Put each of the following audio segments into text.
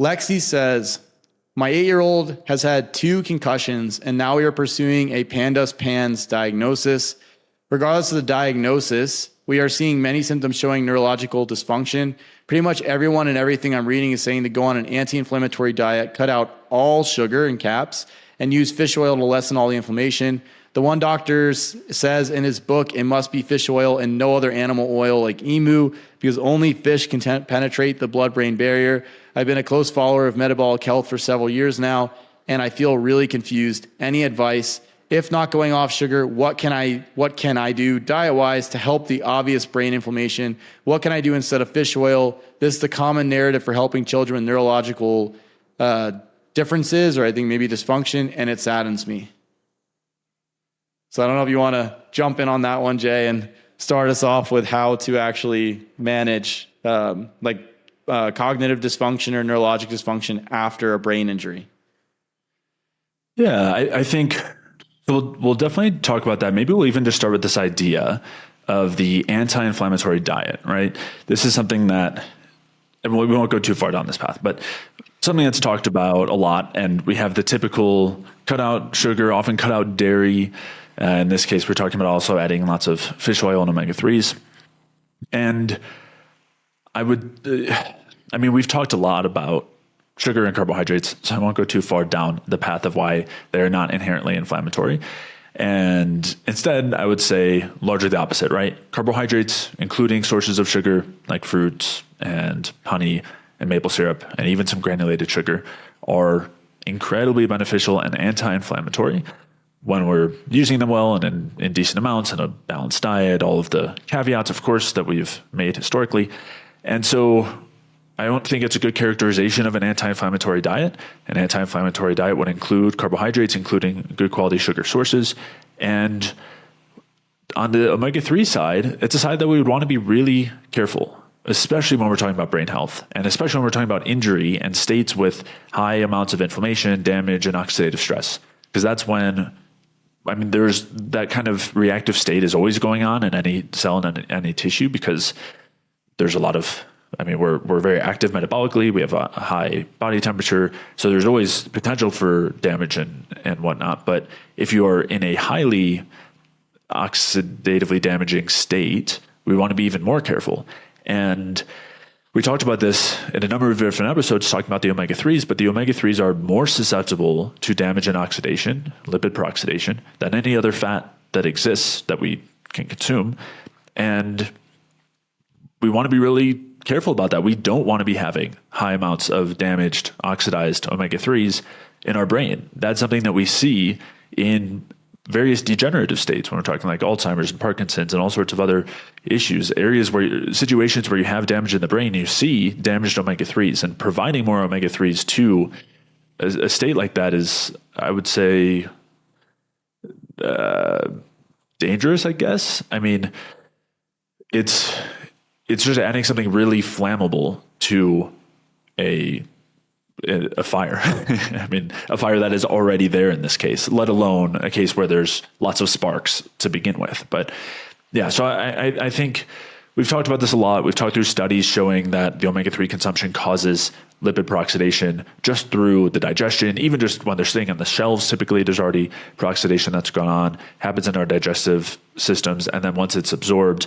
Lexi says, my 8-year-old has had 2 concussions and now we are pursuing a PANDAS PANS diagnosis. Regardless of the diagnosis, we are seeing many symptoms showing neurological dysfunction. Pretty much everyone and everything I'm reading is saying to go on an anti-inflammatory diet, cut out all sugar in caps, and use fish oil to lessen all the inflammation. The one doctor says in his book, it must be fish oil and no other animal oil like emu, because only fish can penetrate the blood-brain barrier. I've been a close follower of metabolic health for several years now, and I feel really confused. Any advice? If not going off sugar, what can I do diet-wise to help the obvious brain inflammation? What can I do instead of fish oil? This is the common narrative for helping children with neurological differences, or I think maybe dysfunction, and it saddens me. So I don't know if you want to jump in on that one, Jay, and start us off with how to actually manage cognitive dysfunction or neurologic dysfunction after a brain injury. Yeah, I think we'll definitely talk about that. Maybe we'll even just start with this idea of the anti-inflammatory diet, right? This is something that, and we won't go too far down this path, but something that's talked about a lot. And we have the typical cut out sugar, often cut out dairy. In this case, we're talking about also adding lots of fish oil and omega-3s. And we've talked a lot about sugar and carbohydrates, so I won't go too far down the path of why they're not inherently inflammatory. And instead, I would say largely the opposite, right? Carbohydrates, including sources of sugar like fruits and honey and maple syrup, and even some granulated sugar, are incredibly beneficial and anti-inflammatory when we're using them well and in decent amounts and a balanced diet, all of the caveats, of course, that we've made historically. And so I don't think it's a good characterization of an anti-inflammatory diet. An anti-inflammatory diet would include carbohydrates, including good quality sugar sources. And on the omega-3 side, it's a side that we would want to be really careful, especially when we're talking about brain health, and especially when we're talking about injury and states with high amounts of inflammation, damage, and oxidative stress. Because that's when, there's that kind of reactive state is always going on in any cell and any tissue, because there's a lot of, we're very active metabolically. We have a high body temperature. So there's always potential for damage and whatnot. But if you are in a highly oxidatively damaging state, we want to be even more careful. And we talked about this in a number of different episodes talking about the omega-3s, but the omega-3s are more susceptible to damage and oxidation, lipid peroxidation, than any other fat that exists that we can consume. And we want to be really careful about that. We don't want to be having high amounts of damaged, oxidized omega-3s in our brain. That's something that we see in various degenerative states when we're talking like Alzheimer's and Parkinson's and all sorts of other issues, situations where you have damage in the brain, you see damaged omega-3s, and providing more omega-3s to a state like that is, I would say, dangerous, I guess. It's just adding something really flammable to a fire. A fire that is already there in this case, let alone a case where there's lots of sparks to begin with. But yeah, so I think we've talked about this a lot. We've talked through studies showing that the omega-3 consumption causes lipid peroxidation just through the digestion. Even just when they're sitting on the shelves, typically there's already peroxidation that's gone on, happens in our digestive systems. And then once it's absorbed,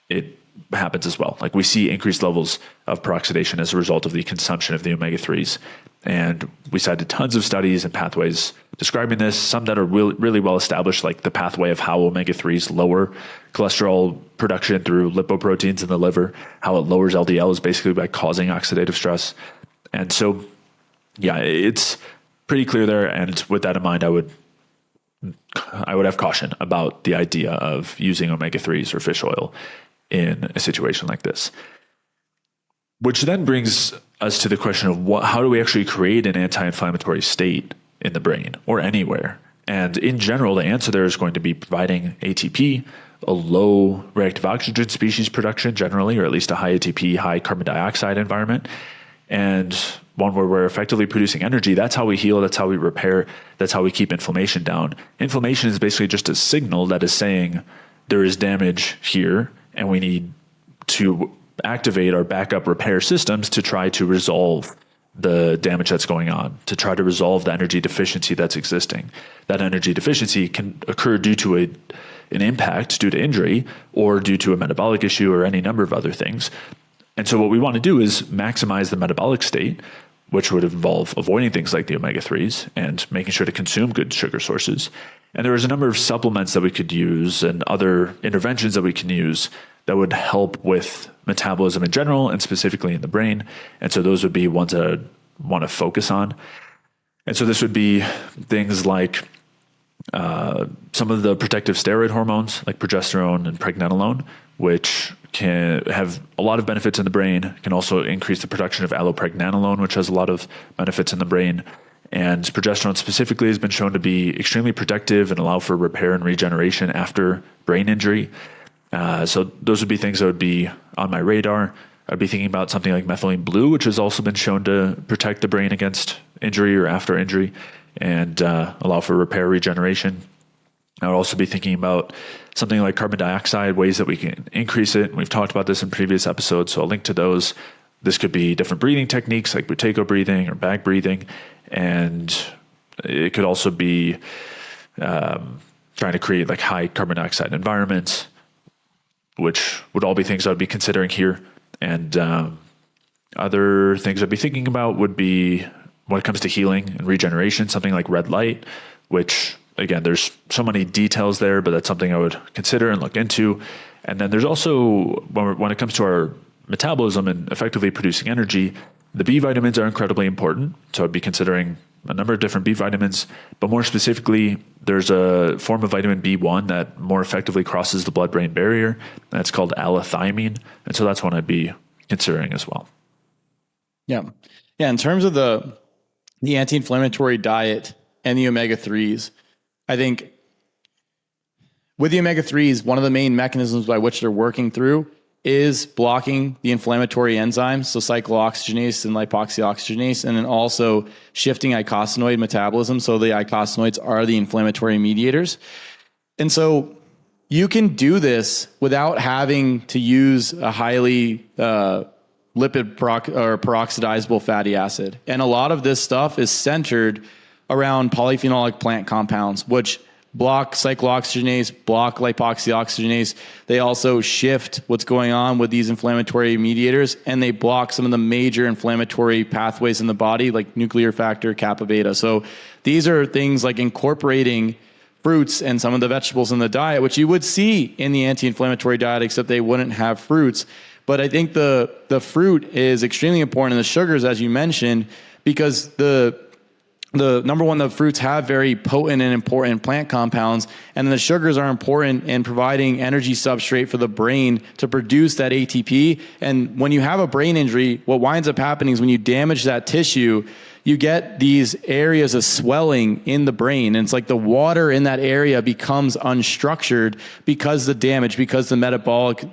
it happens as well. Like we see increased levels of peroxidation as a result of the consumption of the omega-3s. And we cited tons of studies and pathways describing this, some that are really well established, like the pathway of how omega-3s lower cholesterol production through lipoproteins in the liver, how it lowers LDL is basically by causing oxidative stress. And so, yeah, it's pretty clear there. And with that in mind, I would have caution about the idea of using omega-3s or fish oil in a situation like this. Which then brings us to the question of how do we actually create an anti-inflammatory state in the brain or anywhere? And in general, the answer there is going to be providing ATP, a low reactive oxygen species production generally, or at least a high ATP, high carbon dioxide environment. And one where we're effectively producing energy. That's how we heal. That's how we repair. That's how we keep inflammation down. Inflammation is basically just a signal that is saying there is damage here, and we need to activate our backup repair systems to try to resolve the damage that's going on, to try to resolve the energy deficiency that's existing. That energy deficiency can occur due to an impact, due to injury, or due to a metabolic issue, or any number of other things. And so what we want to do is maximize the metabolic state, which would involve avoiding things like the omega-3s and making sure to consume good sugar sources. And there is a number of supplements that we could use and other interventions that we can use that would help with metabolism in general and specifically in the brain. And so those would be ones that I'd want to focus on. And so this would be things like some of the protective steroid hormones like progesterone and pregnenolone, which can have a lot of benefits in the brain, can also increase the production of allopregnanolone, which has a lot of benefits in the brain. And progesterone specifically has been shown to be extremely protective and allow for repair and regeneration after brain injury. So those would be things that would be on my radar. I'd be thinking about something like methylene blue, which has also been shown to protect the brain against injury or after injury and allow for repair, regeneration. I would also be thinking about something like carbon dioxide, ways that we can increase it. We've talked about this in previous episodes, so I'll link to those. This could be different breathing techniques like Buteyko breathing or bag breathing. And it could also be trying to create like high carbon dioxide environments, which would all be things I'd be considering here. And other things I'd be thinking about would be when it comes to healing and regeneration, something like red light, which again, there's so many details there, but that's something I would consider and look into. And then there's also, when it comes to our metabolism and effectively producing energy, the B vitamins are incredibly important. So I'd be considering a number of different B vitamins, but more specifically, there's a form of vitamin B1 that more effectively crosses the blood-brain barrier. And that's called L-thiamine. And so that's one I'd be considering as well. Yeah. Yeah. In terms of the anti-inflammatory diet and the omega-3s, I think with the omega-3s, one of the main mechanisms by which they're working through is blocking the inflammatory enzymes, so cyclooxygenase and lipoxyoxygenase, and then also shifting eicosanoid metabolism. So the eicosanoids are the inflammatory mediators. And so you can do this without having to use a highly lipid or peroxidizable fatty acid. And a lot of this stuff is centered around polyphenolic plant compounds, which block cyclooxygenase, block lipoxyoxygenase. They also shift what's going on with these inflammatory mediators, and they block some of the major inflammatory pathways in the body, like nuclear factor, kappa beta. So these are things like incorporating fruits and some of the vegetables in the diet, which you would see in the anti-inflammatory diet, except they wouldn't have fruits. But I think the fruit is extremely important, and the sugars, as you mentioned, because the number one, the fruits have very potent and important plant compounds, and the sugars are important in providing energy substrate for the brain to produce that ATP. And when you have a brain injury, what winds up happening is when you damage that tissue, you get these areas of swelling in the brain. And it's like the water in that area becomes unstructured because the damage, because the metabolic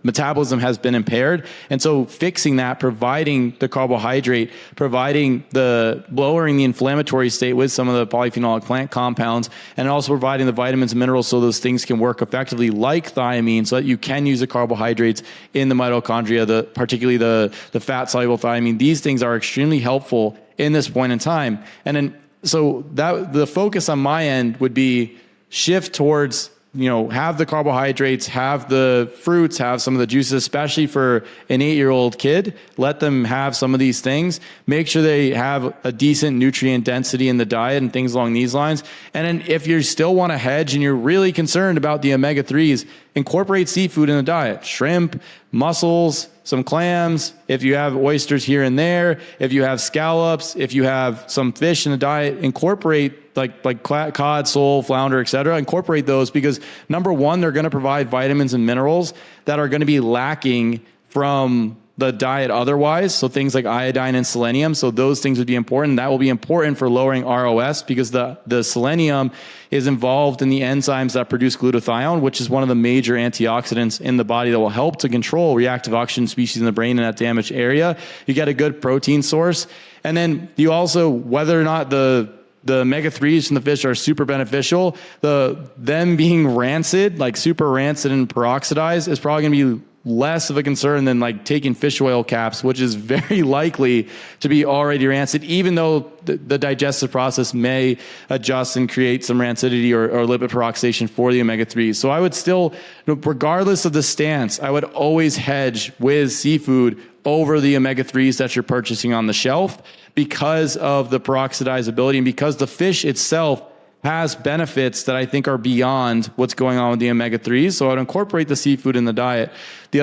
metabolism has been impaired. And so fixing that, providing the carbohydrate, providing lowering the inflammatory state with some of the polyphenolic plant compounds, and also providing the vitamins and minerals so those things can work effectively like thiamine, so that you can use the carbohydrates in the mitochondria, particularly the fat-soluble thiamine. These things are extremely helpful in this point in time. And then, so that the focus on my end would be shift towards, have the carbohydrates, have the fruits, have some of the juices, especially for an 8-year-old kid. Let them have some of these things. Make sure they have a decent nutrient density in the diet and things along these lines. And then if you still want to hedge and you're really concerned about the omega-3s, incorporate seafood in the diet. Shrimp, mussels, some clams, if you have oysters here and there, if you have scallops, if you have some fish in the diet, incorporate like cod, sole, flounder, etc. Incorporate those, because number one, they're going to provide vitamins and minerals that are going to be lacking from the diet otherwise. So things like iodine and selenium. So those things would be important. That will be important for lowering ROS, because the selenium is involved in the enzymes that produce glutathione, which is one of the major antioxidants in the body that will help to control reactive oxygen species in the brain in that damaged area. You get a good protein source. And then you also, whether or not the omega-3s from the fish are super beneficial, them being rancid, like super rancid and peroxidized, is probably going to be less of a concern than like taking fish oil caps, which is very likely to be already rancid, even though the digestive process may adjust and create some rancidity or lipid peroxidation for the omega-3s. So I would still, regardless of the stance, I would always hedge with seafood over the omega-3s that you're purchasing on the shelf because of the peroxidizability and because the fish itself has benefits that I think are beyond what's going on with the omega-3s. So I would incorporate the seafood in the diet. So we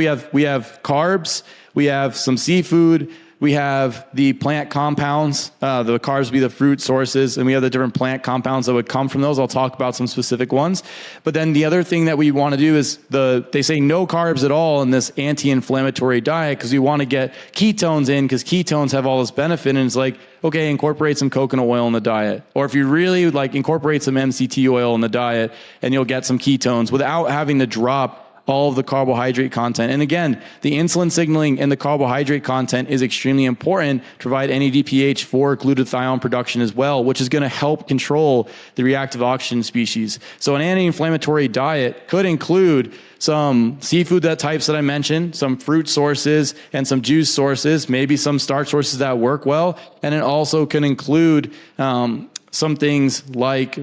have carbs, we have some seafood, we have the plant compounds. The carbs be the fruit sources, and we have the different plant compounds that would come from those. I'll talk about some specific ones. But then the other thing that we want to do is they say no carbs at all in this anti-inflammatory diet because we want to get ketones in because ketones have all this benefit. And it's like, okay, incorporate some coconut oil in the diet. Or if you really would like, incorporate some MCT oil in the diet and you'll get some ketones without having to drop all of the carbohydrate content. And again, the insulin signaling and the carbohydrate content is extremely important to provide NADPH for glutathione production as well, which is going to help control the reactive oxygen species. So an anti-inflammatory diet could include some seafood types that I mentioned, some fruit sources and some juice sources, maybe some starch sources that work well. And it also can include some things like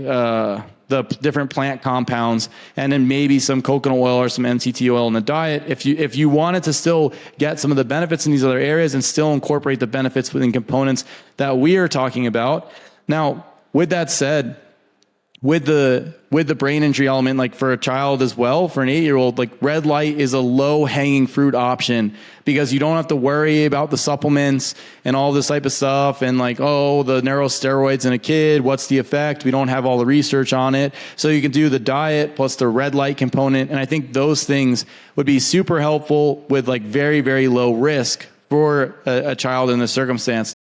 the different plant compounds, and then maybe some coconut oil or some MCT oil in the diet. If you wanted to still get some of the benefits in these other areas and still incorporate the benefits within components that we are talking about. Now, with that said, with the brain injury element, like for a child as well, for an 8-year-old, like red light is a low hanging fruit option because you don't have to worry about the supplements and all this type of stuff. And like, oh, the neurosteroids in a kid, what's the effect? We don't have all the research on it. So you can do the diet plus the red light component. And I think those things would be super helpful with like very, very low risk for a child in this circumstance.